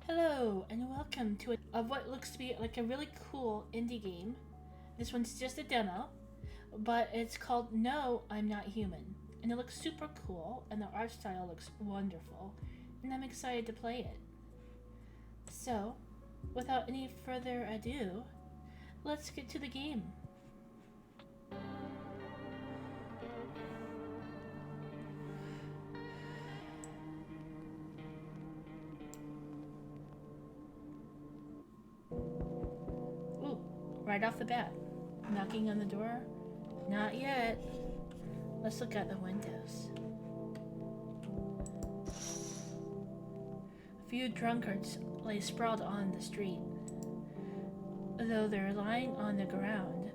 Hello, and welcome to what looks to be like a really cool indie game. This one's just a demo, but it's called No, I'm Not Human. And it looks super cool, and the art style looks wonderful, and I'm excited to play it. So, without any further ado, let's get to the game. Ooh, right off the bat. Knocking on the door? Not yet. Let's look at the windows. A few drunkards lay sprawled on the street. Though they're lying on the ground,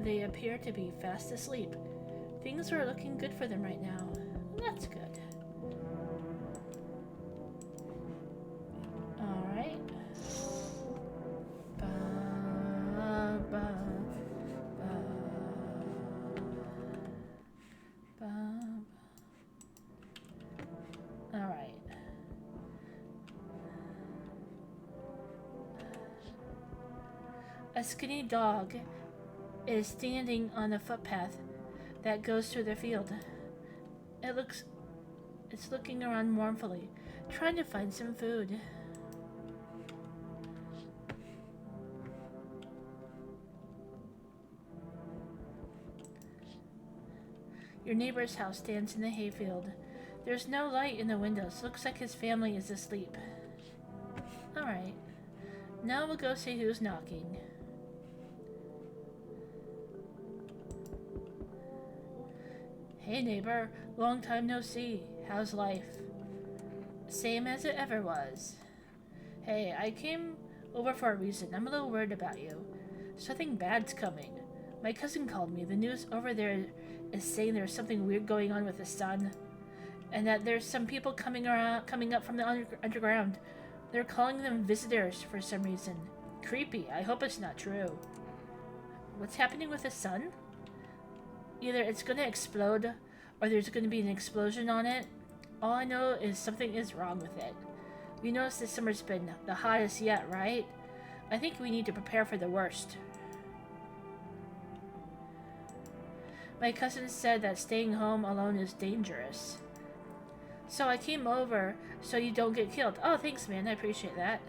they appear to be fast asleep. Things are looking good for them right now. That's good. Alright. Ba, ba, ba, ba. Alright. A skinny dog is standing on a footpath that goes through the field. It's looking around mournfully, trying to find some food. Your neighbor's house stands in the hayfield. There's no light in the windows. Looks like his family is asleep. Alright. Now we'll go see who's knocking. Hey neighbor, long time no see. How's life? Same as it ever was. Hey, I came over for a reason. I'm a little worried about you. Something bad's coming. My cousin called me. The news over there is saying there's something weird going on with the sun. And that there's some people coming up from the underground. They're calling them visitors for some reason. Creepy. I hope it's not true. What's happening with the sun? Either it's gonna explode, or there's gonna be an explosion on it. All I know is something is wrong with it. You notice this summer's been the hottest yet, right? I think we need to prepare for the worst. My cousin said that staying home alone is dangerous. So I came over so you don't get killed. Oh, thanks, man. I appreciate that.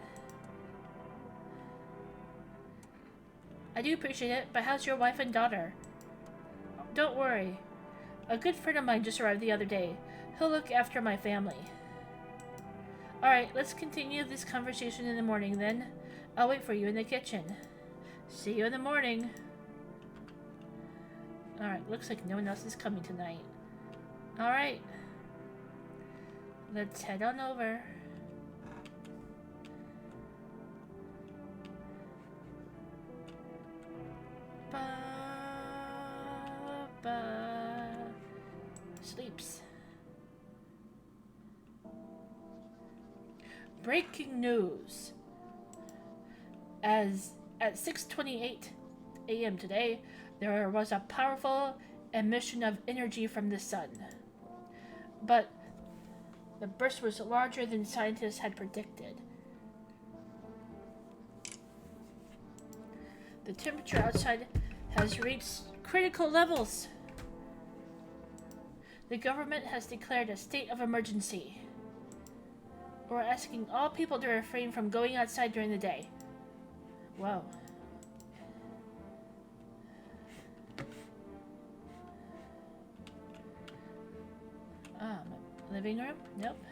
I do appreciate it, but how's your wife and daughter? Don't worry. A good friend of mine just arrived the other day. He'll look after my family. Alright, let's continue this conversation in the morning then. I'll wait for you in the kitchen. See you in the morning. Alright, looks like no one else is coming tonight. Alright. Let's head on over. Sleeps. Breaking news. As at 6:28 a.m. today, there was a powerful emission of energy from the sun. But the burst was larger than scientists had predicted. The temperature outside has reached critical levels. The government has declared a state of emergency. We're asking all people to refrain from going outside during the day. Whoa. Living room? Nope.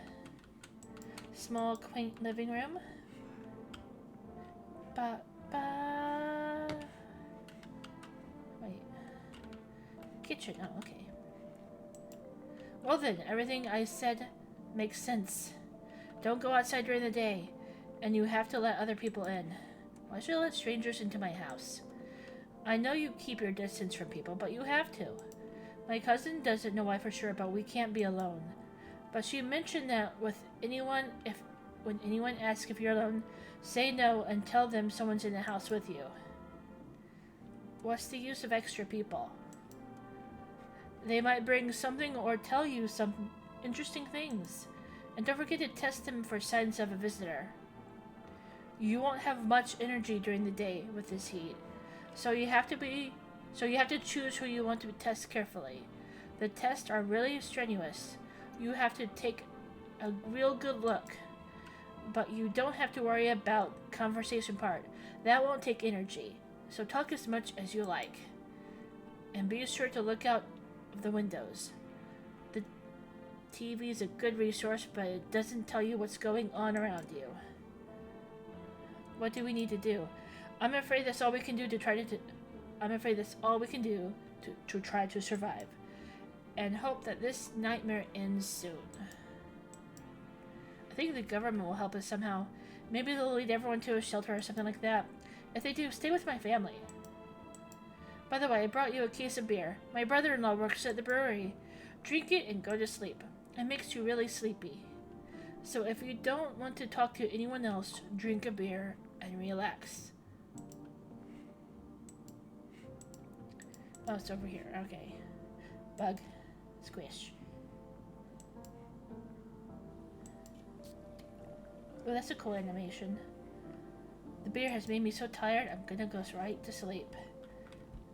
Small, quaint living room. Wait. Kitchen. Oh, okay. Well then, everything I said makes sense. Don't go outside during the day, and you have to let other people in. Why should I let strangers into my house? I know you keep your distance from people, but you have to. My cousin doesn't know why for sure, but we can't be alone. But she mentioned that when anyone asks if you're alone, say no and tell them someone's in the house with you. What's the use of extra people? They might bring something or tell you some interesting things. And don't forget to test them for signs of a visitor. You won't have much energy during the day with this heat. So you have to choose who you want to test carefully. The tests are really strenuous. You have to take a real good look. But you don't have to worry about conversation part. That won't take energy. So talk as much as you like. And be sure to look out of the windows. The TV is a good resource, but it doesn't tell you what's going on around you. What do we need to do? I'm afraid that's all we can do to try to try to survive. And hope that this nightmare ends soon. I think the government will help us somehow. Maybe they'll lead everyone to a shelter or something like that. If they do, stay with my family. By the way, I brought you a case of beer. My brother-in-law works at the brewery. Drink it and go to sleep. It makes you really sleepy. So if you don't want to talk to anyone else, drink a beer and relax. Oh, it's over here. Okay. Bug. Squish. Oh, that's a cool animation. The beer has made me so tired, I'm gonna go right to sleep.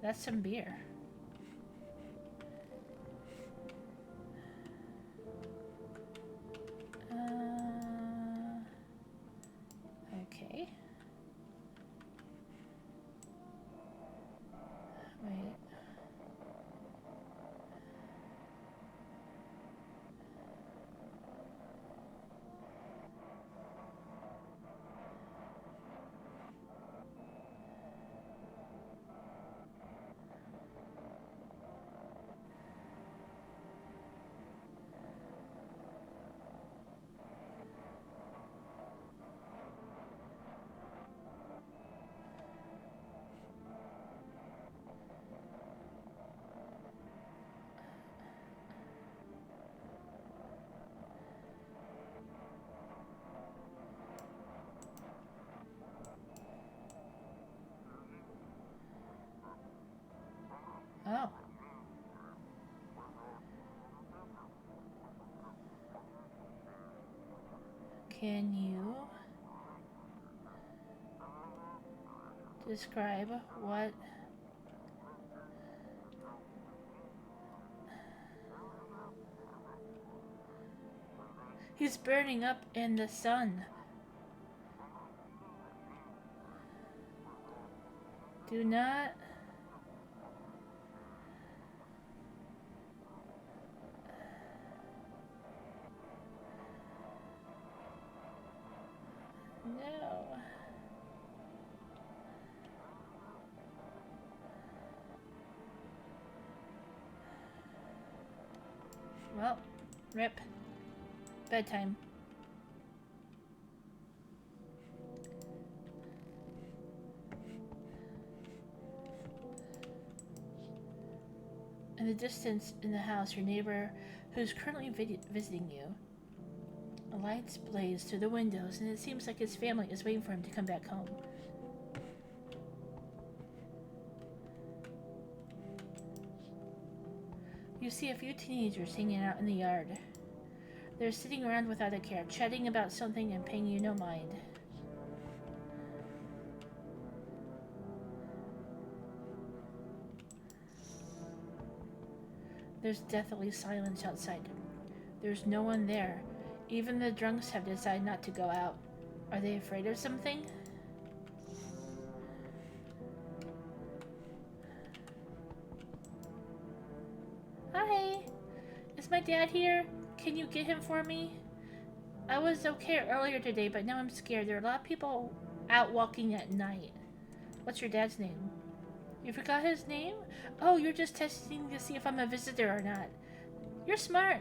That's some beer. Okay. Wait. Oh. Can you describe what he's burning up in the sun? Do not no. Well, rip. Bedtime. In the distance in the house, your neighbor, who's currently visiting you, lights blaze through the windows, and it seems like his family is waiting for him to come back home. You see a few teenagers hanging out in the yard. They're sitting around without a care, chatting about something and paying you no mind. There's deathly silence outside. There's no one there. Even the drunks have decided not to go out. Are they afraid of something? Hi! Is my dad here? Can you get him for me? I was okay earlier today, but now I'm scared. There are a lot of people out walking at night. What's your dad's name? You forgot his name? Oh, you're just testing to see if I'm a visitor or not. You're smart.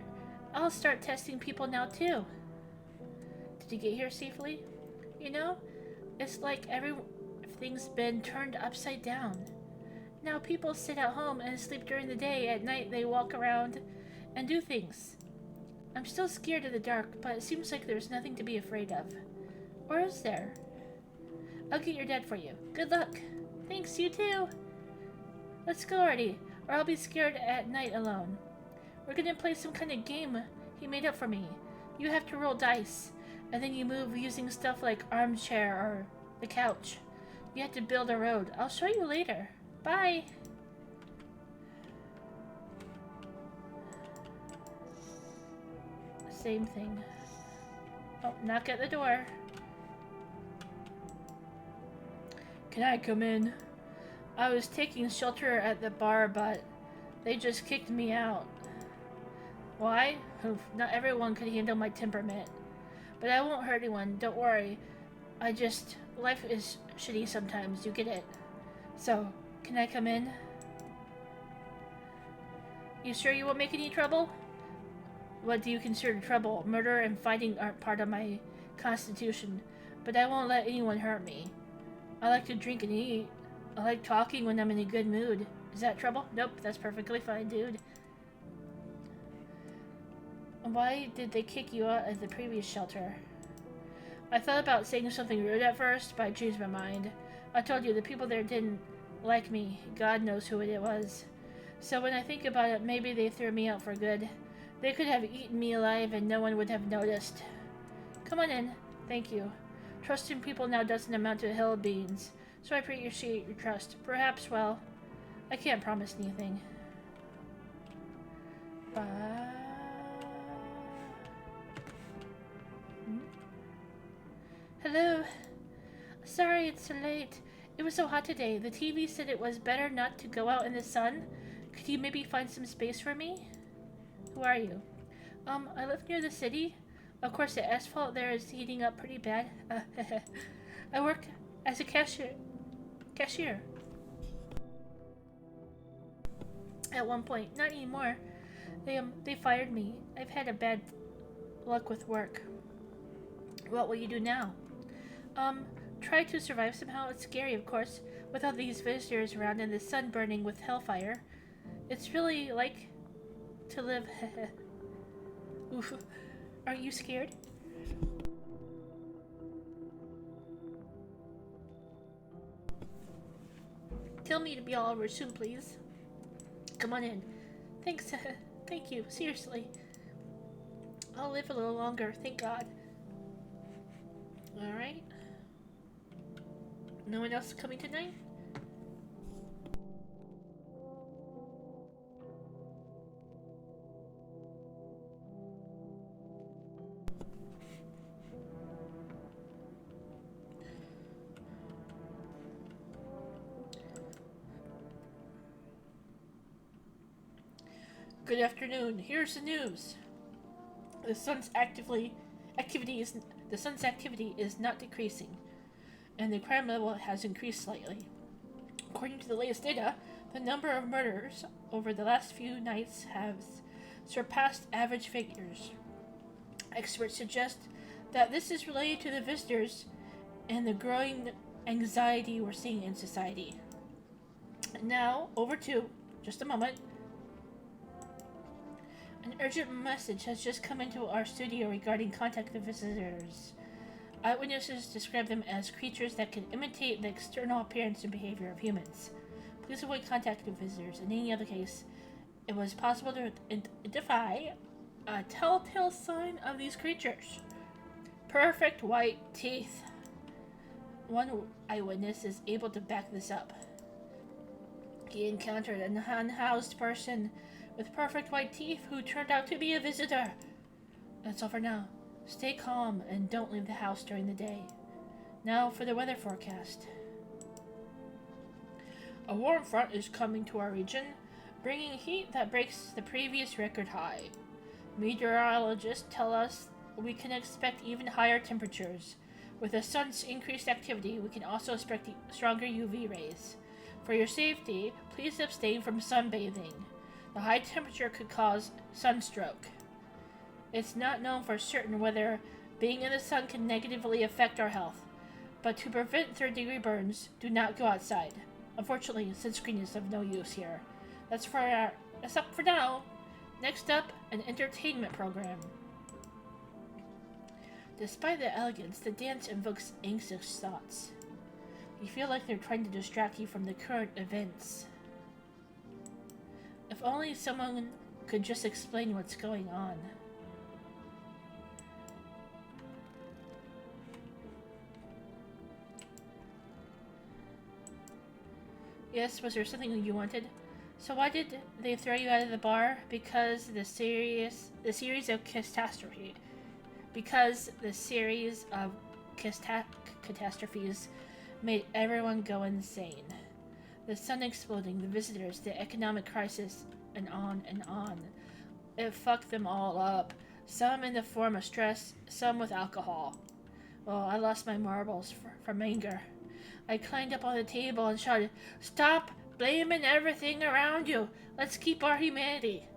I'll start testing people now too. Did you get here safely? You know, it's like everything's been turned upside down. Now people sit at home and sleep during the day. At night they walk around and do things. I'm still scared of the dark, but it seems like there's nothing to be afraid of. Or is there? I'll get your dad for you. Good luck. Thanks, you too. Let's go already, or I'll be scared at night alone. We're gonna play some kind of game he made up for me. You have to roll dice. And then you move using stuff like armchair or the couch. You have to build a road. I'll show you later. Bye! Same thing. Oh, knock at the door. Can I come in? I was taking shelter at the bar, but they just kicked me out. Why? Oof, not everyone could handle my temperament. But I won't hurt anyone, don't worry. Life is shitty sometimes, you get it. So, can I come in? You sure you won't make any trouble? What do you consider trouble? Murder and fighting aren't part of my constitution, but I won't let anyone hurt me. I like to drink and eat. I like talking when I'm in a good mood. Is that trouble? Nope, that's perfectly fine, dude. Why did they kick you out of the previous shelter? I thought about saying something rude at first, but I changed my mind. I told you, the people there didn't like me. God knows who it was. So when I think about it, maybe they threw me out for good. They could have eaten me alive and no one would have noticed. Come on in. Thank you. Trusting people now doesn't amount to hill beans, so I appreciate your trust. Perhaps, well, I can't promise anything. Bye. Hello. Sorry it's so late. It was so hot today. The TV said it was better not to go out in the sun. Could you maybe find some space for me? Who are you? I live near the city. Of course, the asphalt there is heating up pretty bad. I work as a cashier. At one point, not anymore. They fired me. I've had a bad luck with work. What will you do now? Try to survive somehow. It's scary, of course, with all these visitors around and the sun burning with hellfire. It's really like to live. Oof. Aren't you scared? Tell me to be all over soon, please. Come on in. Thanks. Thank you. Seriously. I'll live a little longer, thank God. Alright. No one else coming tonight? Good afternoon. Here's the news. The sun's activity is not decreasing, and the crime level has increased slightly. According to the latest data, the number of murders over the last few nights has surpassed average figures. Experts suggest that this is related to the visitors and the growing anxiety we're seeing in society. Now, over to, just a moment. An urgent message has just come into our studio regarding contact with visitors. Eyewitnesses describe them as creatures that can imitate the external appearance and behavior of humans. Please avoid contact with visitors. In any other case, it was possible to identify a telltale sign of these creatures. Perfect white teeth. One eyewitness is able to back this up. He encountered an unhoused person with perfect white teeth who turned out to be a visitor. That's all for now. Stay calm and don't leave the house during the day. Now for the weather forecast. A warm front is coming to our region, bringing heat that breaks the previous record high. Meteorologists tell us we can expect even higher temperatures. With the sun's increased activity, we can also expect stronger UV rays. For your safety, please abstain from sunbathing. The high temperature could cause sunstroke. It's not known for certain whether being in the sun can negatively affect our health, but to prevent third-degree burns, do not go outside. Unfortunately, sunscreen is of no use here. That's up for now. Next up, an entertainment program. Despite the elegance, the dance invokes anxious thoughts. You feel like they're trying to distract you from the current events. If only someone could just explain what's going on. Yes, was there something you wanted? So why did they throw you out of the bar? Because the series of catastrophe. Because the series of catastrophes made everyone go insane. The sun exploding, the visitors, the economic crisis, and on and on. It fucked them all up. Some in the form of stress, some with alcohol. Well, I lost my marbles from anger. I climbed up on the table and shouted, "Stop blaming everything around you. Let's keep our humanity."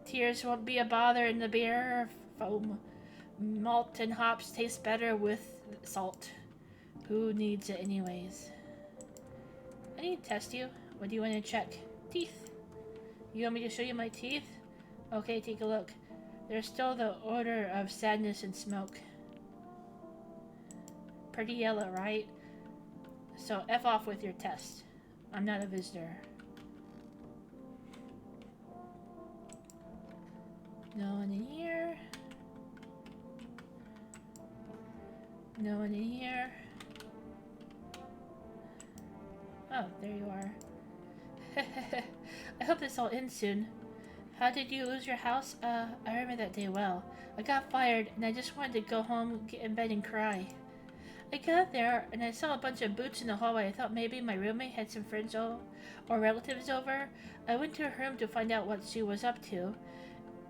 Tears won't be a bother in the beer foam. Malt and hops taste better with salt. Who needs it anyways? I need to test you. What do you want to check? Teeth. You want me to show you my teeth? Okay, take a look. There's still the odor of sadness and smoke. Pretty yellow, right? So F off with your test. I'm not a visitor. No one in here. No one in here. Oh, there you are. I hope this all ends soon. How did you lose your house? I remember that day well. I got fired and I just wanted to go home, get in bed and cry. I got there and I saw a bunch of boots in the hallway. I thought maybe my roommate had some friends or relatives over. I went to her room to find out what she was up to.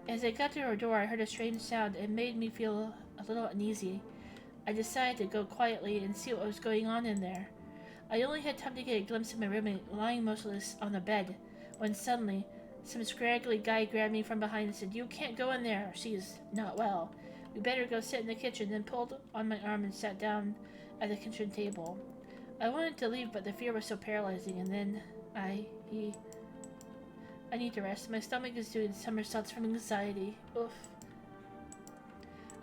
As I got to her door, I heard a strange sound. It made me feel a little uneasy. I decided to go quietly and see what was going on in there. I only had time to get a glimpse of my roommate lying motionless on the bed, when suddenly, some scraggly guy grabbed me from behind and said, "You can't go in there. She's not well. We better go sit in the kitchen," then pulled on my arm and sat down at the kitchen table. I wanted to leave, but the fear was so paralyzing, and then I need to rest. My stomach is doing somersaults from anxiety. Oof.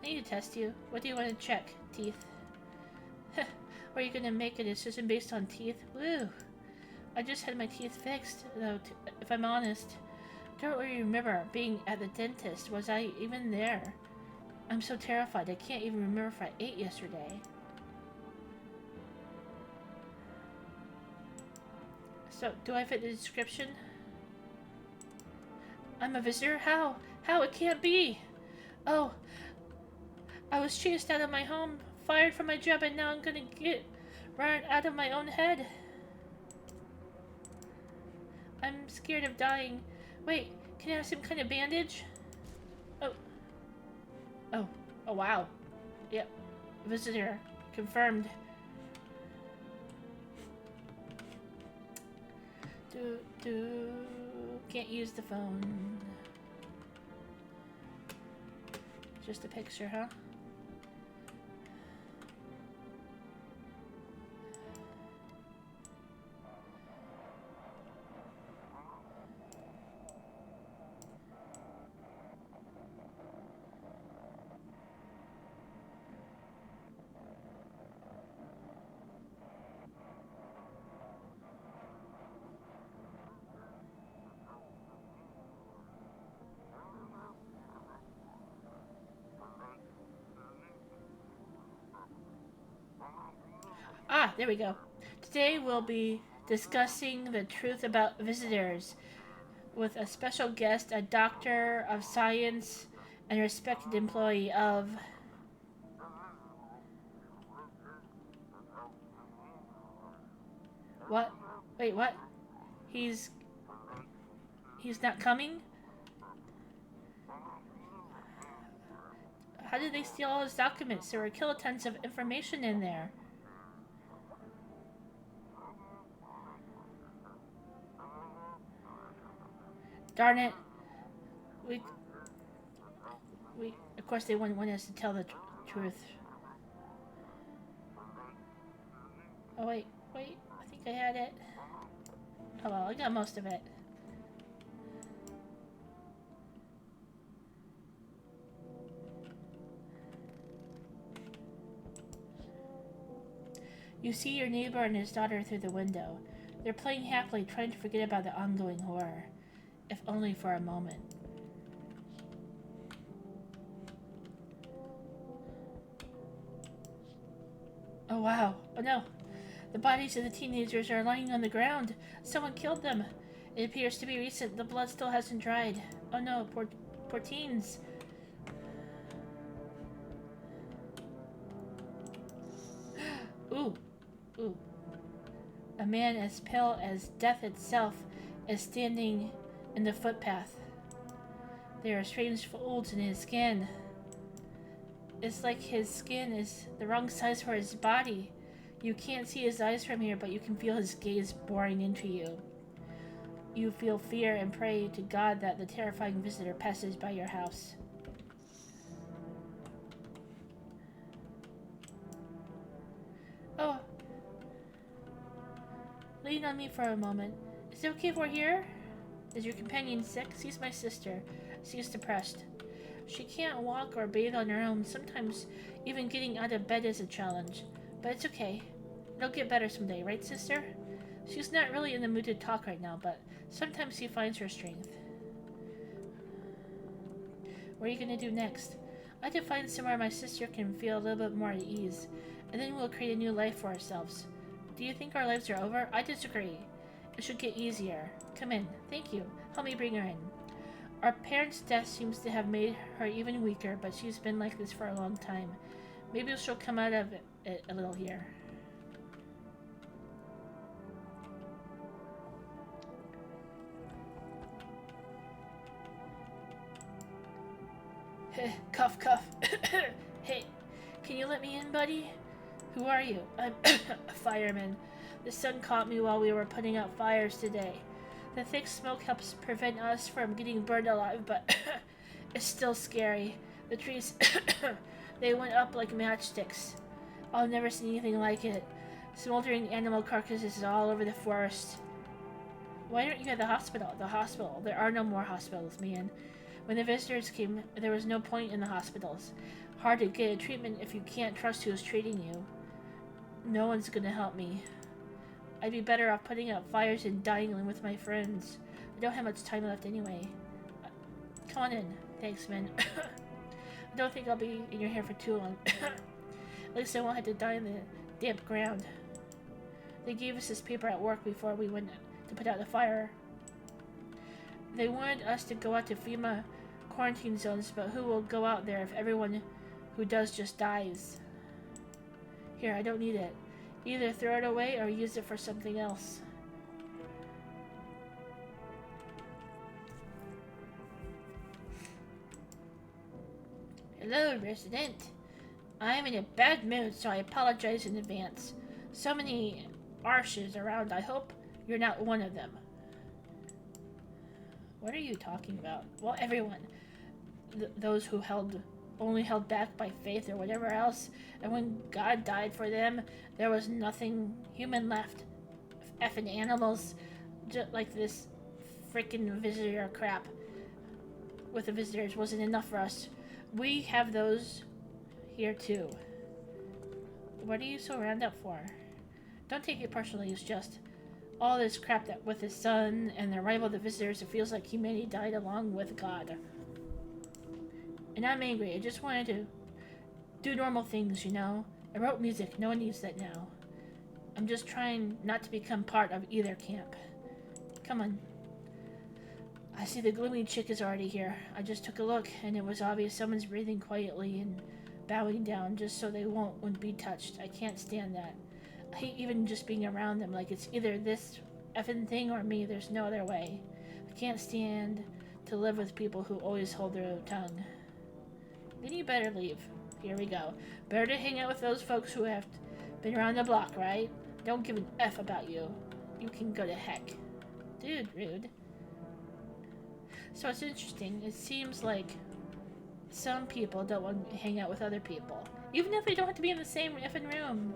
I need to test you. What do you want to check? Teeth. Or are you gonna make a decision based on teeth? Woo! I just had my teeth fixed, though, if I'm honest. I don't really remember being at the dentist. Was I even there? I'm so terrified. I can't even remember if I ate yesterday. So, do I fit the description? I'm a visitor? How? How? It can't be! Oh, I was chased out of my home, fired from my job, and now I'm gonna get run out of my own head. I'm scared of dying. Wait, can I have some kind of bandage? Oh. Oh. Oh, wow. Yep. Visitor. Confirmed. Can't use the phone. Just a picture, huh? Ah, there we go. Today we'll be discussing the truth about visitors with a special guest, a doctor of science and respected employee of... What? Wait, what? He's not coming? How did they steal all his documents? There were kilotons of information in there. Darn it. We of course they wouldn't want us to tell the truth. Oh wait, I think I had it. Oh well, I got most of it. You see your neighbor and his daughter through the window. They're playing happily, trying to forget about the ongoing horror. If only for a moment. Oh wow. Oh no. The bodies of the teenagers are lying on the ground. Someone killed them. It appears to be recent. The blood still hasn't dried. Oh no, poor teens. Ooh. Ooh. A man as pale as death itself is standing in the footpath. There are strange folds in his skin. It's like his skin is the wrong size for his body. You can't see his eyes from here, but you can feel his gaze boring into you. You feel fear and pray to God that the terrifying visitor passes by your house. Oh. Lean on me for a moment. Is it okay if we're here? Is your companion sick? She's my sister. She's depressed. She can't walk or bathe on her own. Sometimes even getting out of bed is a challenge. But it's okay. It'll get better someday, right, sister? She's not really in the mood to talk right now, but sometimes she finds her strength. What are you going to do next? I'd like to find somewhere my sister can feel a little bit more at ease, and then we'll create a new life for ourselves. Do you think our lives are over? I disagree. It should get easier. Come in. Thank you. Help me bring her in. Our parents' death seems to have made her even weaker, but she's been like this for a long time. Maybe she'll come out of it a little here. Cough, cough. Hey, can you let me in, buddy? Who are you? I'm a fireman. The sun caught me while we were putting out fires today. The thick smoke helps prevent us from getting burned alive, but it's still scary. The trees, they went up like matchsticks. I'll never see anything like it. Smoldering animal carcasses all over the forest. Why aren't you at the hospital? The hospital. There are no more hospitals, man. When the visitors came, there was no point in the hospitals. Hard to get a treatment if you can't trust who's treating you. No one's gonna help me. I'd be better off putting out fires and dying with my friends. I don't have much time left anyway. Come on in. Thanks, man. I don't think I'll be in your hair for too long. At least I won't have to die in the damp ground. They gave us this paper at work before we went to put out the fire. They wanted us to go out to FEMA quarantine zones, but who will go out there if everyone who does just dies? Here, I don't need it. Either throw it away or use it for something else. Hello, resident. I'm in a bad mood, so I apologize in advance. So many arshes around, I hope you're not one of them. What are you talking about? Well, everyone. Those who only held back by faith or whatever else, and when God died for them, there was nothing human left. Effing animals, just like this freaking visitor crap with the visitors wasn't enough for us. We have those here too. What are you so round up for? Don't take it personally, it's just all this crap that with his son and the arrival of the visitors, it feels like humanity died along with God. And I'm angry. I just wanted to do normal things, you know? I wrote music. No one needs that now. I'm just trying not to become part of either camp. Come on. I see the gloomy chick is already here. I just took a look, and it was obvious someone's breathing quietly and bowing down just so they won't be touched. I can't stand that. I hate even just being around them. Like it's either this effing thing or me. There's no other way. I can't stand to live with people who always hold their tongue. Then you better leave. Here we go. Better to hang out with those folks who have been around the block, right? Don't give an F about you. You can go to heck. Dude, rude. So it's interesting. It seems like some people don't want to hang out with other people. Even if they don't have to be in the same effing room.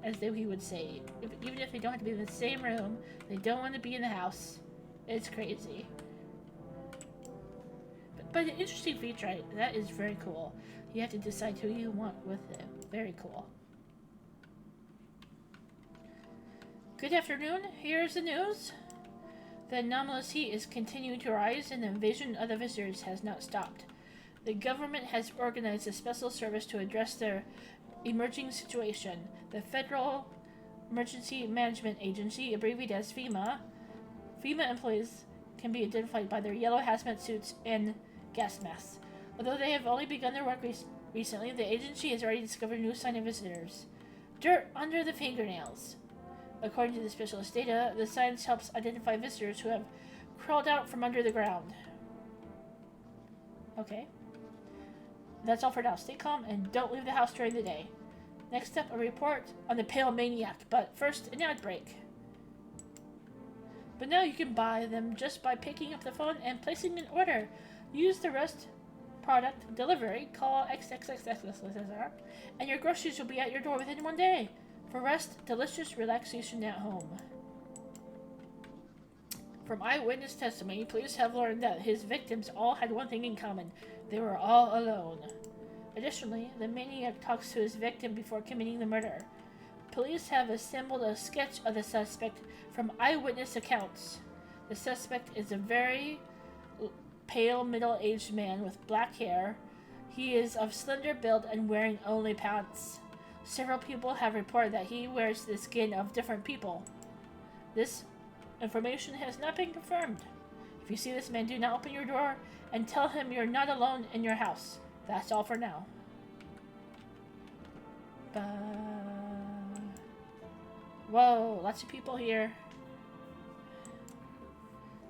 As he would say. Even if they don't have to be in the same room, they don't want to be in the house. It's crazy. But an interesting feature, that is very cool. You have to decide who you want with it. Very cool. Good afternoon. Here's the news. The anomalous heat is continuing to rise and the invasion of the visitors has not stopped. The government has organized a special service to address their emerging situation. The federal Emergency Management Agency, abbreviated as FEMA. FEMA employees can be identified by their yellow hazmat suits and gas masks. Although they have only begun their work recently, the agency has already discovered a new sign of visitors. Dirt under the fingernails. According to the specialist data, the science helps identify visitors who have crawled out from under the ground. Okay. That's all for now. Stay calm and don't leave the house during the day. Next up, a report on the pale maniac, but first, an ad break. But now you can buy them just by picking up the phone and placing an order. Use the Rest product delivery, call XXXXXXR, and your groceries will be at your door within 1 day. For Rest, delicious relaxation at home. From eyewitness testimony, police have learned that his victims all had one thing in common. They were all alone. Additionally, the maniac talks to his victim before committing the murder. Police have assembled a sketch of the suspect from eyewitness accounts. The suspect is a very pale, middle-aged man with black hair. He is of slender build and wearing only pants. Several people have reported that he wears the skin of different people. This information has not been confirmed. If you see this man, do not open your door and tell him you're not alone in your house. That's all for now. Whoa, lots of people here.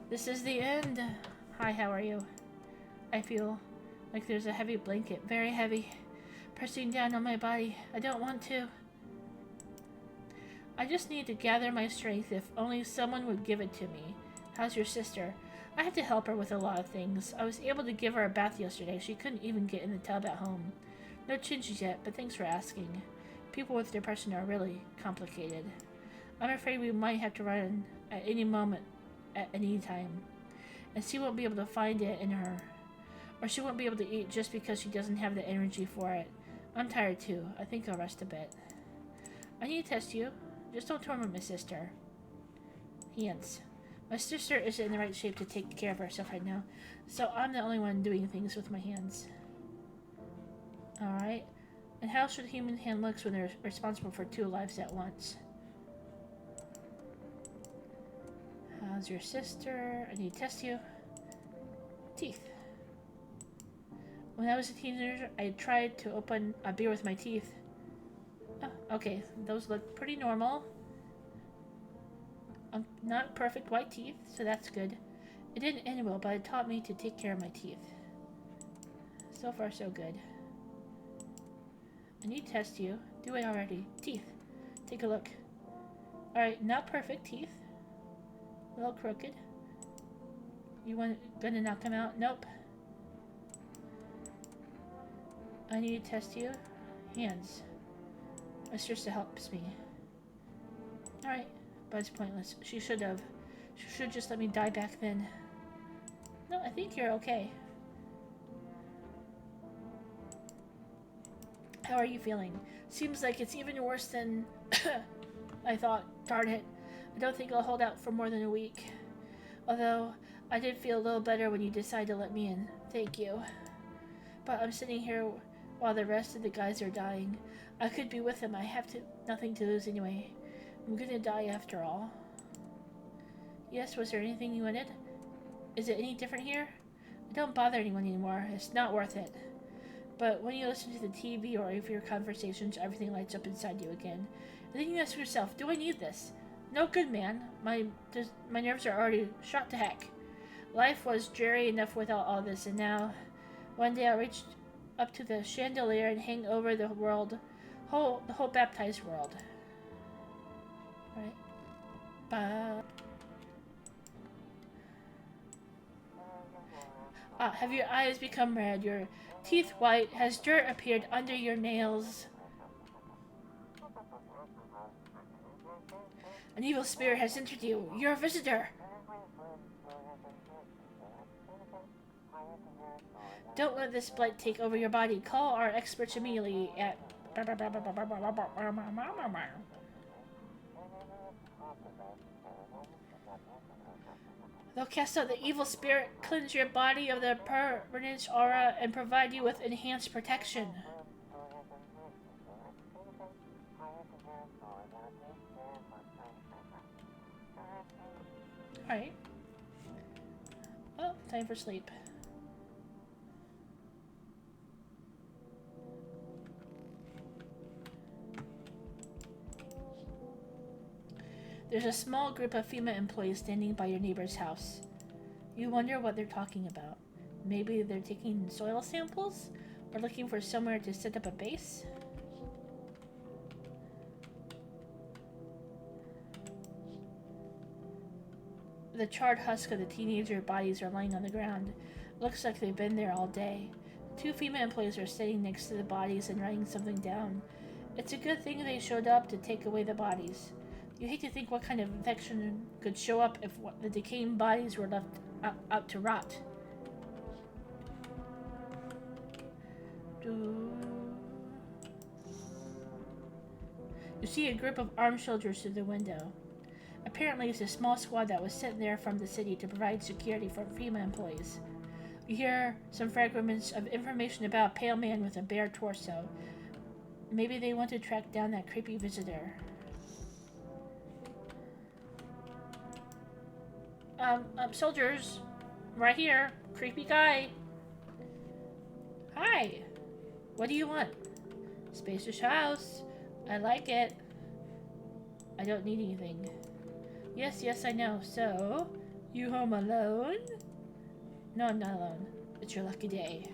This is the end. Hi, how are you? I feel like there's a heavy blanket, very heavy, pressing down on my body. I don't want to. I just need to gather my strength. If only someone would give it to me. How's your sister? I had to help her with a lot of things. I was able to give her a bath yesterday. She couldn't even get in the tub at home. No changes yet, but thanks for asking. People with depression are really complicated. I'm afraid we might have to run at any moment, at any time. And she won't be able to find it in her. Or she won't be able to eat just because she doesn't have the energy for it. I'm tired too. I think I'll rest a bit. I need to test you. Just don't torment my sister. Hands. My sister isn't in the right shape to take care of herself right now, so I'm the only one doing things with my hands. Alright. And how should a human hand look when they're responsible for 2 lives at once? How's your sister? I need to test you. Teeth. When I was a teenager, I tried to open a beer with my teeth. Oh, okay, those look pretty normal. Not perfect white teeth, so that's good. It didn't end well, but it taught me to take care of my teeth. So far, so good. I need to test you. Do it already. Teeth. Take a look. Alright, not perfect teeth. A little crooked. Gonna knock them out? Nope. I need to test you. Hands. My sister helps me. Alright. But it's pointless. She should just let me die back then. No, I think you're okay. How are you feeling? Seems like it's even worse than I thought. Darn it. I don't think I'll hold out for more than a week. Although, I did feel a little better when you decided to let me in. Thank you. But I'm sitting here while the rest of the guys are dying. I could be with them. I have nothing to lose anyway. I'm gonna die after all. Yes, was there anything you wanted? Is it any different here? I don't bother anyone anymore. It's not worth it. But when you listen to the TV or if your conversations, everything lights up inside you again. And then you ask yourself, do I need this? No good, man. My nerves are already shot to heck. Life was dreary enough without all this, and now, one day I reached up to the chandelier and hang over the whole baptized world. Right. Bye. Have your eyes become red, your teeth white, has dirt appeared under your nails? An evil spirit has entered you. You're a visitor. Don't let this blight take over your body. Call our experts immediately at... They'll cast out the evil spirit, cleanse your body of the permanent aura, and provide you with enhanced protection. Alright. Oh, time for sleep. There's a small group of FEMA employees standing by your neighbor's house. You wonder what they're talking about. Maybe they're taking soil samples? Or looking for somewhere to set up a base? The charred husk of the teenager bodies are lying on the ground. Looks like they've been there all day. Two FEMA employees are sitting next to the bodies and writing something down. It's a good thing they showed up to take away the bodies. You hate to think what kind of infection could show up if the decaying bodies were left out to rot. You see a group of armed soldiers through the window. Apparently it's a small squad that was sent there from the city to provide security for FEMA employees. You hear some fragments of information about a pale man with a bare torso. Maybe they want to track down that creepy visitor. Soldiers, right here. Creepy guy. Hi. What do you want? Spacious house. I like it. I don't need anything. Yes, I know. So, you home alone? No, I'm not alone. It's your lucky day.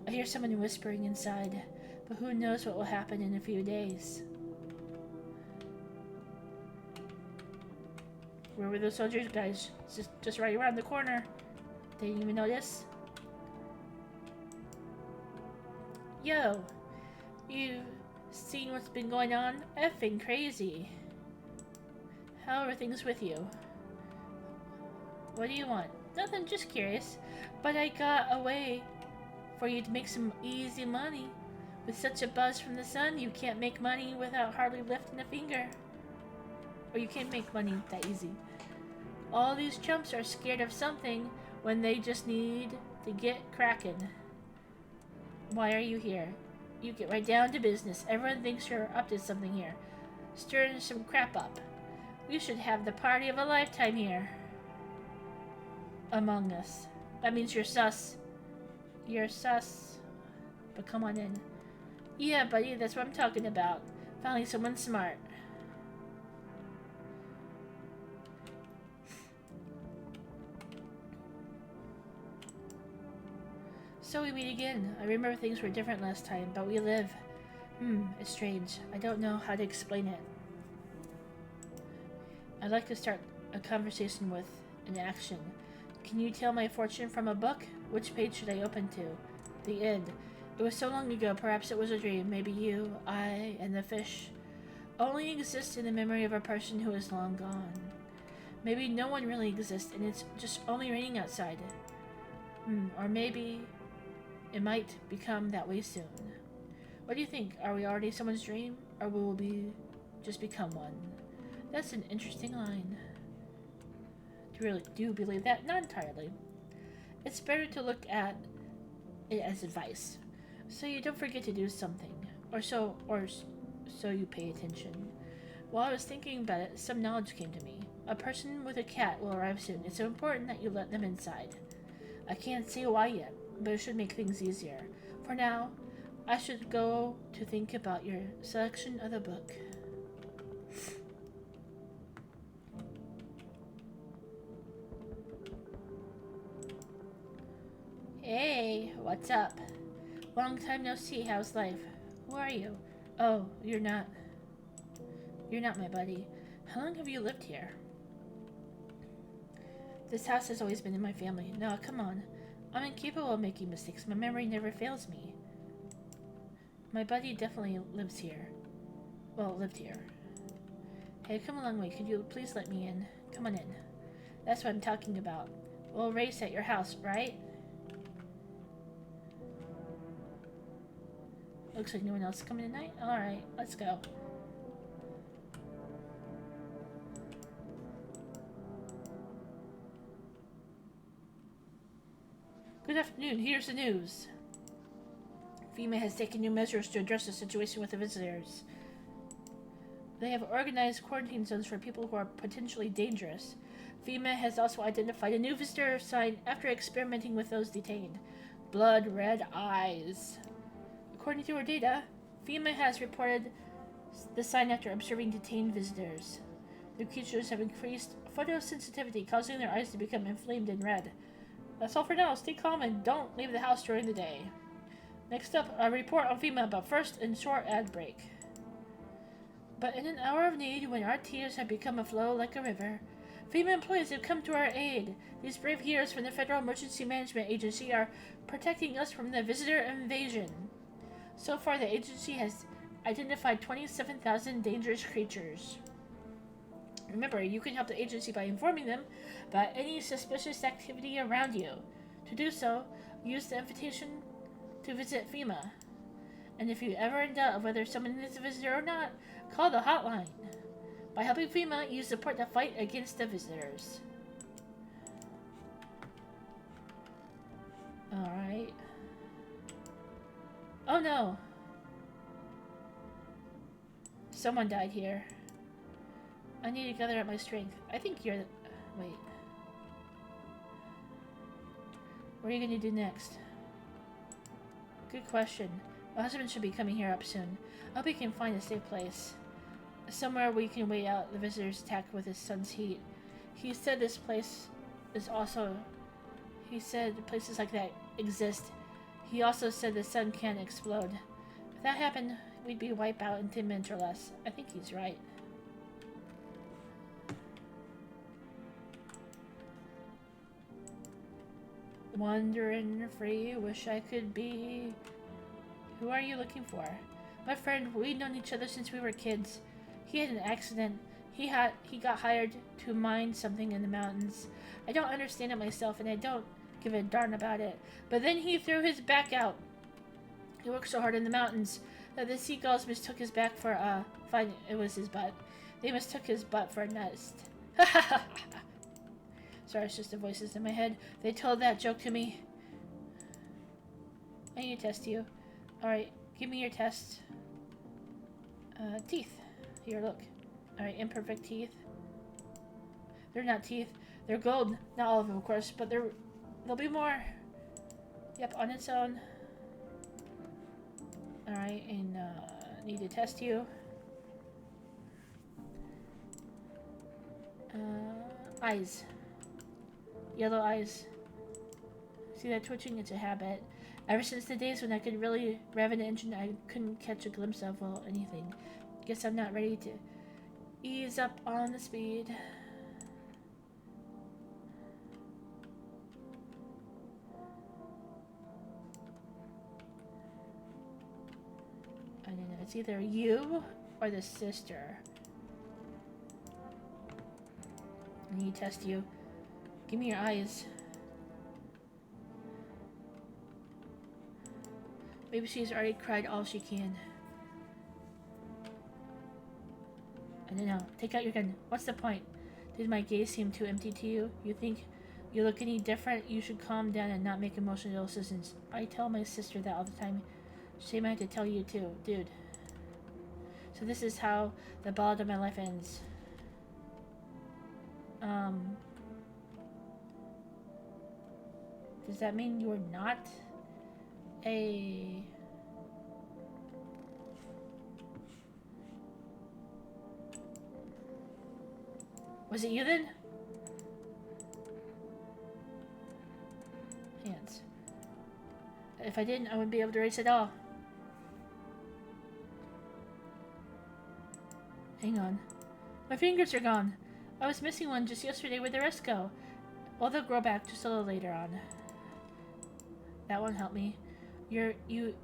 I hear someone whispering inside, but who knows what will happen in a few days. Where were those soldiers, guys? Just right around the corner. They didn't even notice. Yo, you've seen what's been going on? Effing crazy. How are things with you? What do you want? Nothing, just curious. But I got a way for you to make some easy money. With such a buzz from the sun, you can't make money without hardly lifting a finger. Or you can't make money that easy. All these chumps are scared of something when they just need to get cracking. Why are you here? You get right down to business. Everyone thinks you're up to something here. Stirring some crap up. We should have the party of a lifetime here. Among us. That means you're sus. You're sus. But come on in. Yeah, buddy, that's what I'm talking about. Finally someone smart. So we meet again. I remember things were different last time, but we live. It's strange. I don't know how to explain it. I'd like to start a conversation with an action. Can you tell my fortune from a book? Which page should I open to? The end. It was so long ago, perhaps it was a dream. Maybe you, I, and the fish only exist in the memory of a person who is long gone. Maybe no one really exists and it's just only raining outside. Or maybe it might become that way soon. What do you think? Are we already someone's dream? Or will we just become one? That's an interesting line. Do you really do believe that? Not entirely. It's better to look at it as advice. So you don't forget to do something. Or so you pay attention. While I was thinking about it, some knowledge came to me. A person with a cat will arrive soon. It's important that you let them inside. I can't see why yet, but it should make things easier. For now, I should go to think about your selection of the book. Hey, what's up? Long time no see, how's life? Who are you? Oh, you're not my buddy. How long have you lived here? This house has always been in my family. No, come on. I'm incapable of making mistakes. My memory never fails me. My buddy definitely lives here. Well, lived here. Hey, come a long way. Could you please let me in? Come on in. That's what I'm talking about. We'll race at your house, right? Looks like no one else is coming tonight. Alright, let's go. Good afternoon, here's the news. FEMA has taken new measures to address the situation with the visitors. They have organized quarantine zones for people who are potentially dangerous. FEMA has also identified a new visitor sign after experimenting with those detained. Blood red eyes. According to our data, FEMA has reported the sign after observing detained visitors. The creatures have increased photosensitivity, causing their eyes to become inflamed and red. That's all for now. Stay calm and don't leave the house during the day. Next up, a report on FEMA, but first, a short ad break. But in an hour of need, when our tears have become a flow like a river, FEMA employees have come to our aid. These brave heroes from the Federal Emergency Management Agency are protecting us from the visitor invasion. So far, the agency has identified 27,000 dangerous creatures. Remember, you can help the agency by informing them about any suspicious activity around you. To do so, use the invitation to visit FEMA. And if you ever in doubt of whether someone is a visitor or not, call the hotline. By helping FEMA, you support the fight against the visitors. Alright. Oh no! Someone died here. I need to gather up my strength. I think you're... Wait. What are you gonna do next? Good question. My husband should be coming here up soon. I hope he can find a safe place. Somewhere we can wait out the visitor's attack with his son's heat. He said this place is also... He said places like that exist. He also said the sun can't explode. If that happened, we'd be wiped out in 10 minutes or less. I think he's right. Wandering free, wish I could be... Who are you looking for? My friend, we've known each other since we were kids. He had an accident. He got hired to mine something in the mountains. I don't understand it myself, and I don't give a darn about it. But then he threw his back out. He worked so hard in the mountains that the seagulls mistook his back for, fine, it was his butt. They mistook his butt for a nest. Sorry, it's just the voices in my head. They told that joke to me. I need to test you. Alright, give me your test. Teeth. Here, look. Alright, imperfect teeth. They're not teeth. They're gold. Not all of them, of course, but there'll be more. Yep, on its own. Alright, and, need to test you. Eyes. Yellow eyes. See that twitching? It's a habit. Ever since the days when I could really rev an engine, I couldn't catch a glimpse of, well, anything. Guess I'm not ready to ease up on the speed. I don't know. It's either you or the sister. I need to test you. Give me your eyes. Maybe she's already cried all she can. I don't know. Take out your gun. What's the point? Did my gaze seem too empty to you? You think you look any different? You should calm down and not make emotional decisions. I tell my sister that all the time. Shame I had to tell you too, dude. So this is how the ballad of my life ends. Does that mean you're not a... Was it you then? Hands. If I didn't, I wouldn't be able to race at all. Hang on. My fingers are gone. I was missing one just yesterday. Where'd the rest go? Well, they'll grow back just a little later on. That won't help me. You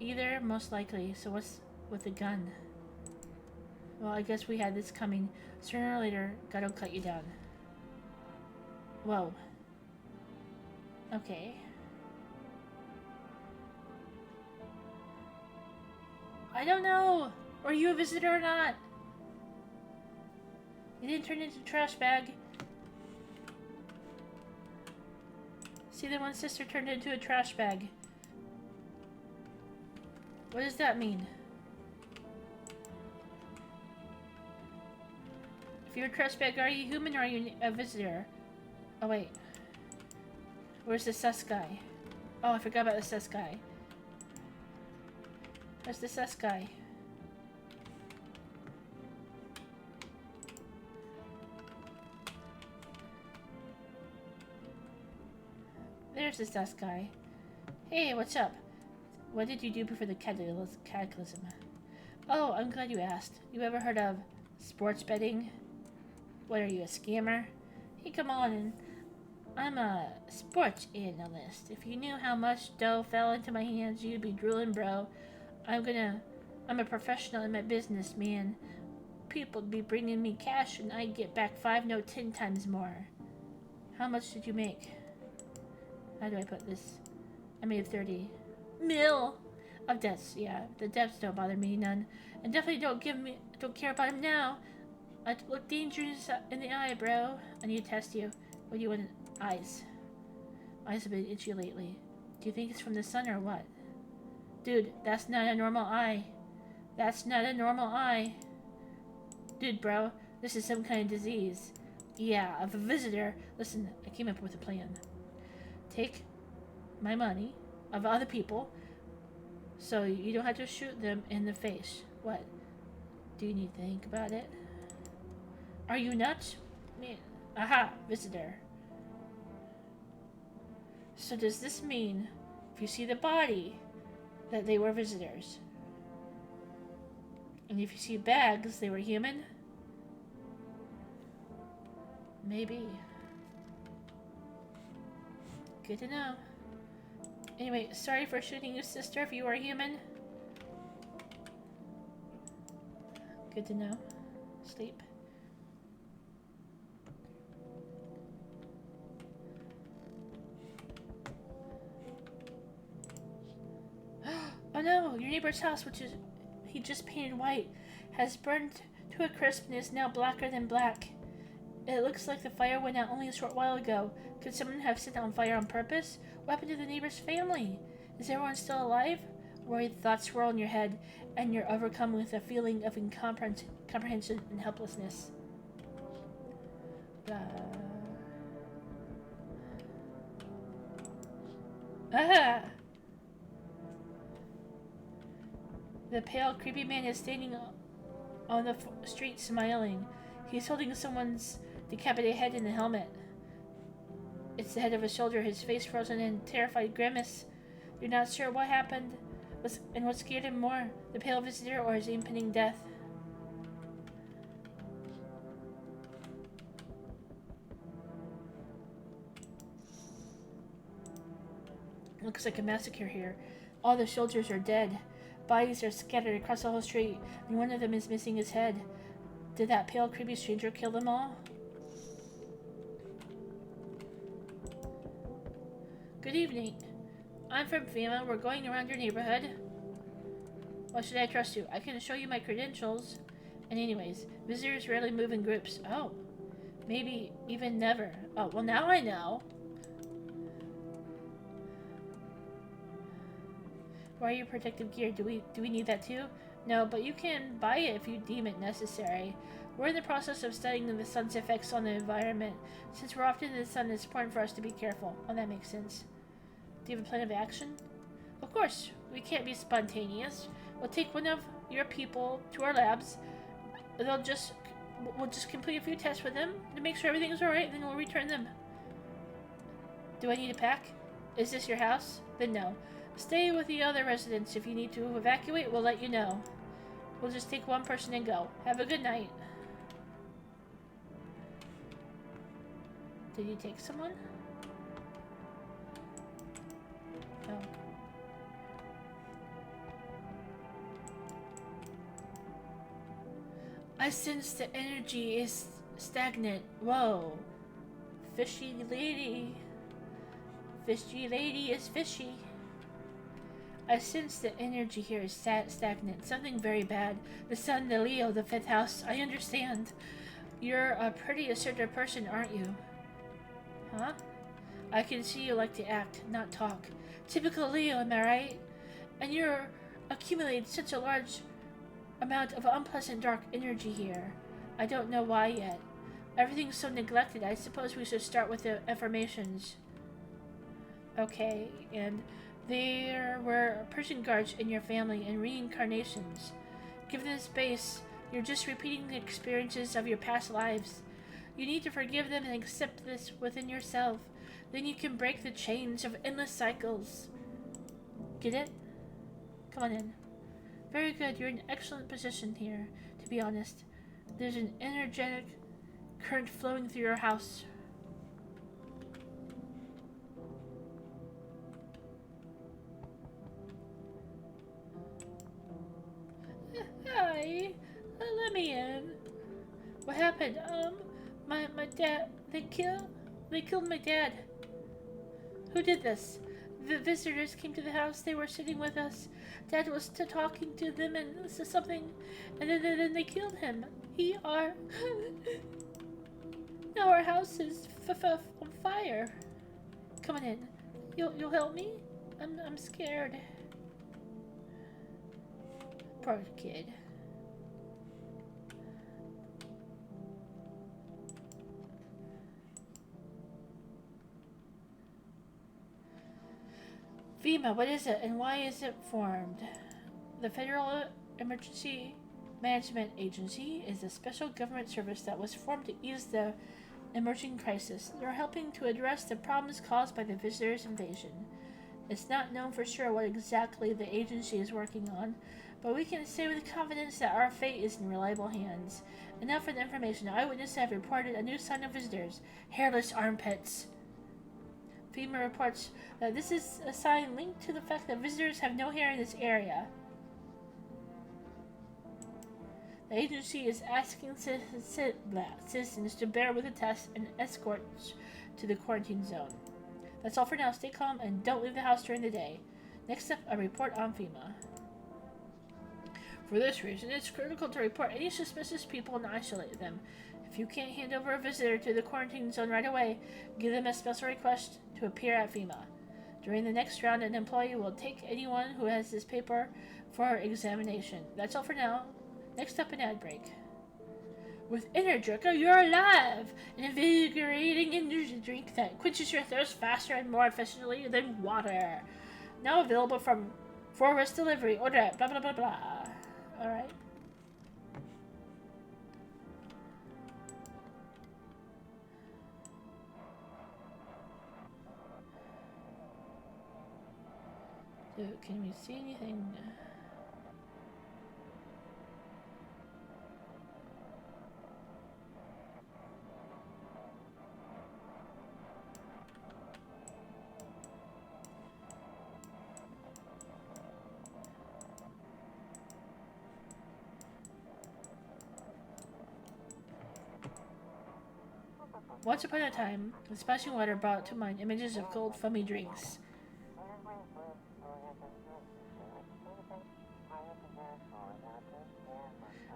either, most likely. So what's with the gun? Well, I guess we had this coming. Sooner or later, God will cut you down. Whoa. Okay. I don't know. Were you a visitor or not? You didn't turn into a trash bag. See, the one sister turned into a trash bag. What does that mean? If you're a trash bag, are you human or are you a visitor? Oh, wait. Where's the sus guy? Oh, I forgot about the sus guy. Where's the sus guy? There's the sus guy. Hey, what's up? What did you do before the cataclysm? Oh, I'm glad you asked. You ever heard of sports betting? What are you, a scammer? Hey, come on in. I'm a sports analyst. If you knew how much dough fell into my hands, you'd be drooling, bro. I'm a professional in my business, man. People'd be bringing me cash and I'd get back 5, no 10 times more. How much did you make? How do I put this? I made 30 mil of debts. Yeah, the debts don't bother me none. And definitely don't care about him now. I look dangerous in the eye, bro. I need to test you. What do you want? Eyes. Eyes have been itchy lately. Do you think it's from the sun or what? Dude, that's not a normal eye. That's not a normal eye. Dude, bro, this is some kind of disease. Yeah, of a visitor. Listen, I came up with a plan. Take my money of other people so you don't have to shoot them in the face. What? Do you need to think about it? Are you nuts? Me. Aha, visitor. So does this mean if you see the body that they were visitors? And if you see bags, they were human? Maybe. Good to know. Anyway, sorry for shooting you, sister, if you are human. Good to know. Sleep. Oh no, your neighbor's house, which is he just painted white, has burned to a crisp and is now blacker than black. It looks like the fire went out only a short while ago. Could someone have set it on fire on purpose? What happened to the neighbor's family? Is everyone still alive? Worried thoughts swirl in your head, and you're overcome with a feeling of incomprehension and helplessness. Ah! The pale, creepy man is standing on the street smiling. He's holding someone's decapitated head in a helmet. It's the head of a soldier, his face frozen in terrified grimace. You're not sure what happened and what scared him more, the pale visitor or his impending death. Looks like a massacre here. All the soldiers are dead. Bodies are scattered across the whole street, and one of them is missing his head. Did that pale, creepy stranger kill them all? Good evening. I'm from FEMA. We're going around your neighborhood. Why should I trust you? I can show you my credentials. And anyways, visitors rarely move in groups. Oh. Maybe even never. Oh, well now I know. Why are your protective gear? Do we need that too? No, but you can buy it if you deem it necessary. We're in the process of studying the sun's effects on the environment. Since we're often in the sun, it's important for us to be careful. Oh, that makes sense. Do you have a plan of action? Of course. We can't be spontaneous. We'll take one of your people to our labs. We'll just complete a few tests with them to make sure everything's alright, then we'll return them. Do I need to pack? Is this your house? Then no. Stay with the other residents. If you need to evacuate, we'll let you know. We'll just take one person and go. Have a good night. Did you take someone? Oh. I sense the energy is stagnant. Whoa. Fishy lady. Fishy lady is fishy. I sense the energy here is stagnant. Something very bad. The sun, the Leo, the 5th house. I understand. You're a pretty assertive person, aren't you? Huh? I can see you like to act, not talk. Typical Leo, am I right? And you're accumulating such a large amount of unpleasant dark energy here. I don't know why yet. Everything's so neglected. I suppose we should start with the affirmations. Okay, and there were Persian guards in your family and reincarnations. Give them space. You're just repeating the experiences of your past lives. You need to forgive them and accept this within yourself. Then you can break the chains of endless cycles. Get it? Come on in. Very good. You're in an excellent position here, to be honest. There's an energetic current flowing through your house. Hi. Let me in. What happened? My dad. They killed my dad. Who did this? The visitors came to the house. They were sitting with us. Dad was talking to them and something, and then they killed him. Now our house is on fire. Come on in. You'll help me? I'm scared. Poor kid. FEMA, what is it and why is it formed? The Federal Emergency Management Agency is a special government service that was formed to ease the emerging crisis. They're helping to address the problems caused by the visitors' invasion. It's not known for sure what exactly the agency is working on, but we can say with confidence that our fate is in reliable hands. Enough for the information. Eyewitnesses have reported a new sign of visitors: hairless armpits. FEMA reports that this is a sign linked to the fact that visitors have no hair in this area. The agency is asking citizens to bear with the test and escorts to the quarantine zone. That's all for now. Stay calm and don't leave the house during the day. Next up, a report on FEMA. For this reason, it's critical to report any suspicious people and isolate them. If you can't hand over a visitor to the quarantine zone right away, give them a special request to appear at FEMA. During the next round, an employee will take anyone who has this paper for examination. That's all for now. Next up, an ad break. With Energica, you're alive! An invigorating energy drink that quenches your thirst faster and more efficiently than water. Now available from 4-West Delivery. Order at blah blah blah blah. Alright. So, can we see anything? Once upon a time, the splashing water brought to mind images of cold, foamy drinks.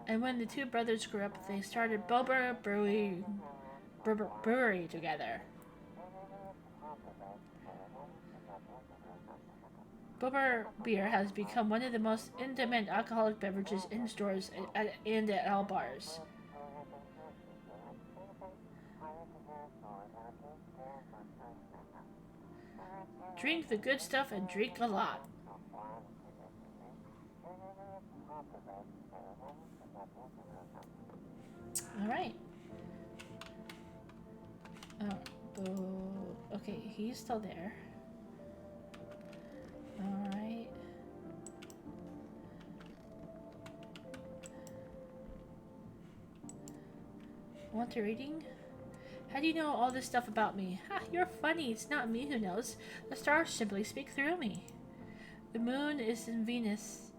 And when the two brothers grew up, they started Bober Brewery together. Bober beer has become one of the most in-demand alcoholic beverages in stores and at all bars. Drink the good stuff and drink a lot. Alright. Okay, he's still there. Alright. Want a reading? How do you know all this stuff about me? Ha, you're funny. It's not me who knows. The stars simply speak through me. The moon is in Venus.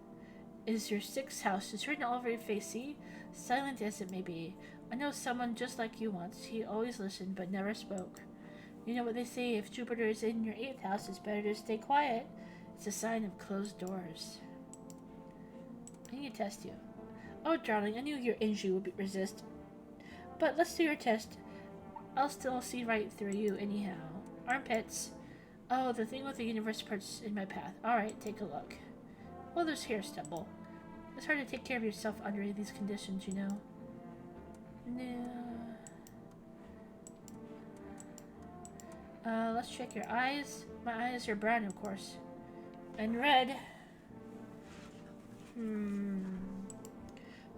Is your sixth house. It's written all over your face, see? Silent as it may be. I know someone just like you once. He always listened, but never spoke. You know what they say, if Jupiter is in your 8th house, it's better to stay quiet. It's a sign of closed doors. I need to test you. Oh, darling, I knew your injury would resist. But let's do your test. I'll still see right through you anyhow. Armpits. Oh, the thing with the universe parts in my path. Alright, take a look. Well, there's hair stubble. It's hard to take care of yourself under these conditions, you know. No. Let's check your eyes. My eyes are brown, of course. And red. Well,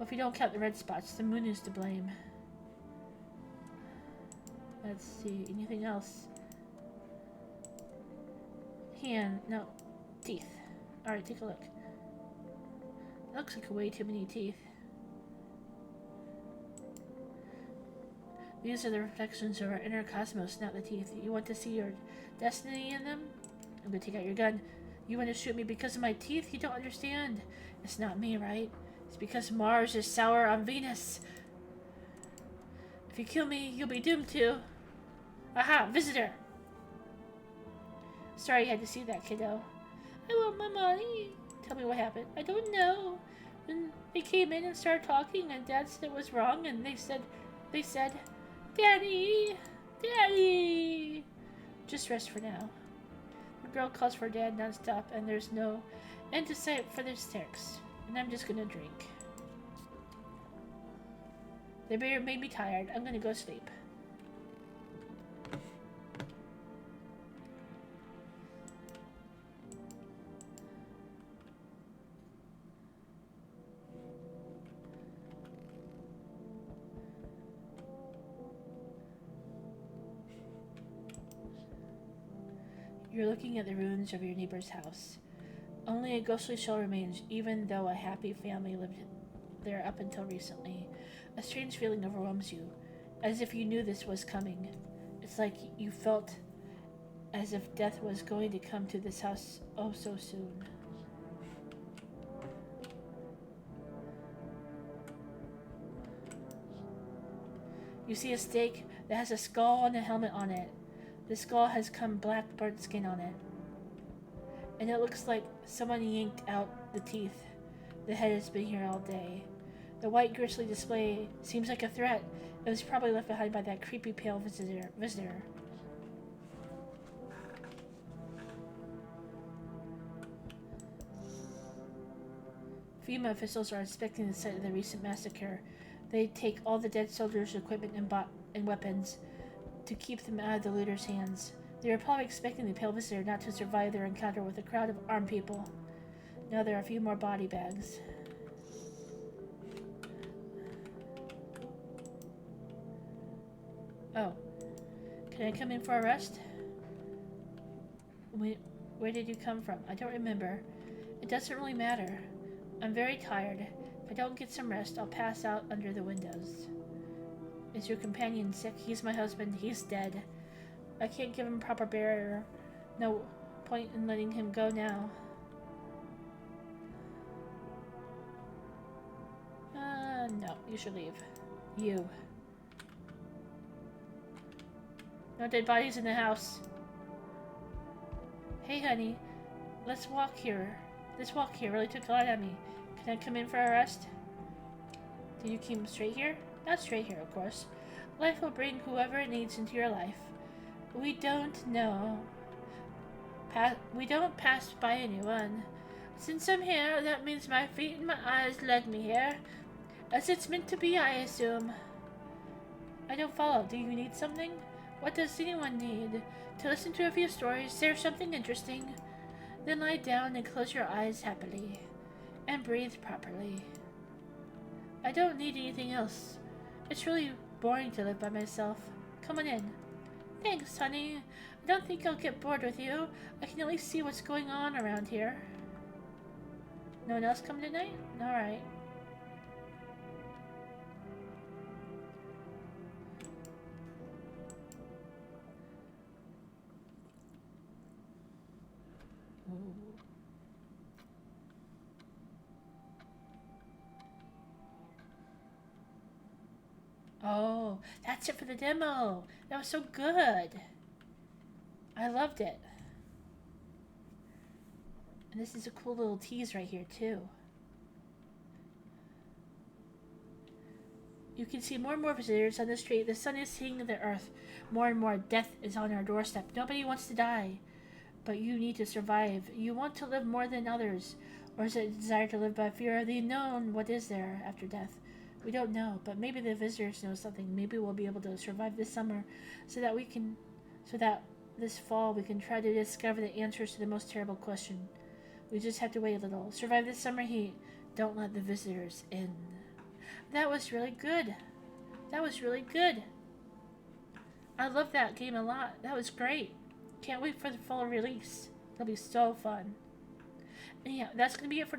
if you don't count the red spots, the moon is to blame. Let's see. Anything else? Hand. No. Teeth. Alright, take a look. That looks like way too many teeth. These are the reflections of our inner cosmos, not the teeth. You want to see your destiny in them? I'm gonna take out your gun. You want to shoot me because of my teeth? You don't understand. It's not me, right? It's because Mars is sour on Venus. If you kill me, you'll be doomed to. Aha, visitor! Sorry you had to see that, kiddo. I want my money. Tell me what happened. I don't know. Then they came in and started talking, and Dad said it was wrong, and they said, Daddy! Daddy! Just rest for now. The girl calls for Dad nonstop, and there's no end to sight for the hysterics. And I'm just gonna drink. They made me tired. I'm gonna go sleep. You're looking at the ruins of your neighbor's house. Only a ghostly shell remains, even though a happy family lived there up until recently. A strange feeling overwhelms you, as if you knew this was coming. It's like you felt as if death was going to come to this house oh so soon. You see a stake that has a skull and a helmet on it. The skull has come black burnt skin on it. And it looks like someone yanked out the teeth. The head has been here all day. The white grisly display seems like a threat. It was probably left behind by that creepy pale visitor. FEMA officials are inspecting the site of the recent massacre. They take all the dead soldiers' equipment and weapons to keep them out of the looters' hands. They were probably expecting the pale visitor not to survive their encounter with a crowd of armed people. Now there are a few more body bags. Oh. Can I come in for a rest? Where did you come from? I don't remember. It doesn't really matter. I'm very tired. If I don't get some rest, I'll pass out under the windows. Is your companion sick? He's my husband. He's dead. I can't give him proper burial. No point in letting him go now. No. You should leave. You. No dead bodies in the house. Hey, honey. Let's walk here. This walk here really took a lot out of me. Can I come in for a rest? Do you keep straight here? Not straight here, of course. Life will bring whoever it needs into your life. We don't know. We don't pass by anyone. Since I'm here, that means my feet and my eyes led me here. As it's meant to be, I assume. I don't follow. Do you need something? What does anyone need? To listen to a few stories, share something interesting. Then lie down and close your eyes happily. And breathe properly. I don't need anything else. It's really boring to live by myself. Come on in. Thanks, honey. I don't think I'll get bored with you. I can at least see what's going on around here. No one else coming tonight? Alright. Oh, that's it for the demo. That was so good. I loved it. And this is a cool little tease right here, too. You can see more and more visitors on the street. The sun is hitting the earth. More and more death is on our doorstep. Nobody wants to die. But you need to survive. You want to live more than others. Or is it a desire to live by fear of the unknown? What is there after death? We don't know, but maybe the visitors know something. Maybe we'll be able to survive this summer so that This fall, we can try to discover the answers to the most terrible question. We just have to wait a little. Survive the summer heat. Don't let the visitors in. That was really good. That was really good. I love that game a lot. That was great. Can't wait for the full release. It'll be so fun. And yeah, that's going to be it for